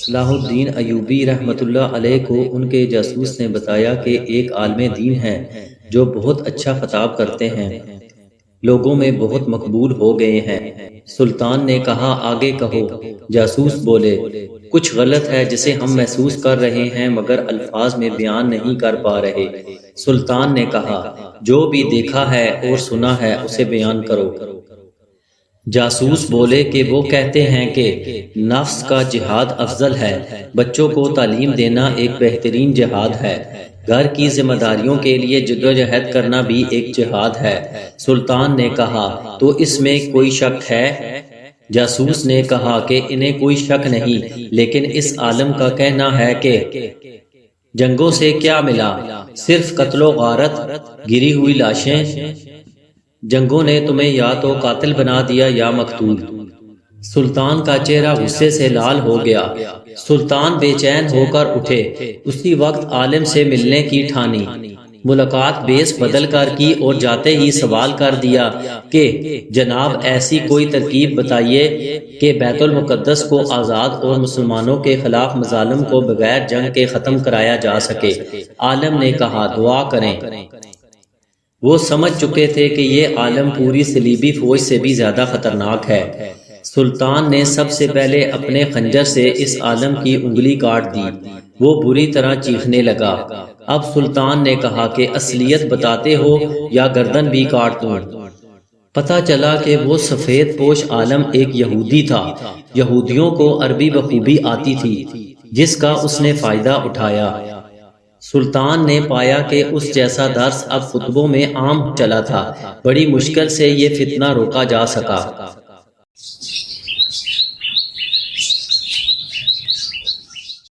صلاح الدین ایوبی رحمۃ اللہ علیہ کو ان کے جاسوس نے بتایا کہ ایک عالم دین ہے جو بہت اچھا خطاب کرتے ہیں، لوگوں میں بہت مقبول ہو گئے ہیں۔ سلطان نے کہا آگے کہو۔ جاسوس بولے کچھ غلط ہے جسے ہم محسوس کر رہے ہیں مگر الفاظ میں بیان نہیں کر پا رہے۔ سلطان نے کہا جو بھی دیکھا ہے اور سنا ہے اسے بیان کرو۔ جاسوس بولے کہ وہ کہتے ہیں کہ نفس کا جہاد افضل ہے، بچوں کو تعلیم دینا ایک بہترین جہاد ہے، گھر کی ذمہ داریوں کے لیے جدوجہد کرنا بھی ایک جہاد ہے۔ سلطان نے کہا تو اس میں کوئی شک ہے؟ جاسوس نے کہا کہ انہیں کوئی شک نہیں، لیکن اس عالم کا کہنا ہے کہ جنگوں سے کیا ملا، صرف قتل و غارت، گری ہوئی لاشیں۔ جنگوں نے تمہیں یا تو قاتل بنا دیا یا مقتول۔ سلطان کا چہرہ غصے سے لال ہو گیا۔ سلطان بے چین ہو کر اٹھے، اسی وقت عالم سے ملنے کی ٹھانی، ملاقات بیس بدل کر کی اور جاتے ہی سوال کر دیا کہ جناب ایسی کوئی ترکیب بتائیے کہ بیت المقدس کو آزاد اور مسلمانوں کے خلاف مظالم کو بغیر جنگ کے ختم کرایا جا سکے۔ عالم نے کہا دعا کریں۔ وہ سمجھ چکے تھے کہ یہ عالم پوری صلیبی فوج سے بھی زیادہ خطرناک ہے۔ سلطان نے سب سے پہلے اپنے خنجر سے اس عالم کی انگلی کاٹ دی، وہ بری طرح چیخنے لگا۔ اب سلطان نے کہا کہ اصلیت بتاتے ہو یا گردن بھی کاٹ دوں۔ پتہ چلا کہ وہ سفید پوش عالم ایک یہودی تھا۔ یہودیوں کو عربی بخوبی آتی تھی، جس کا اس نے فائدہ اٹھایا۔ سلطان نے پایا کہ اس جیسا درس اب خطبوں میں عام چلا تھا، بڑی مشکل سے یہ فتنہ روکا جا سکا۔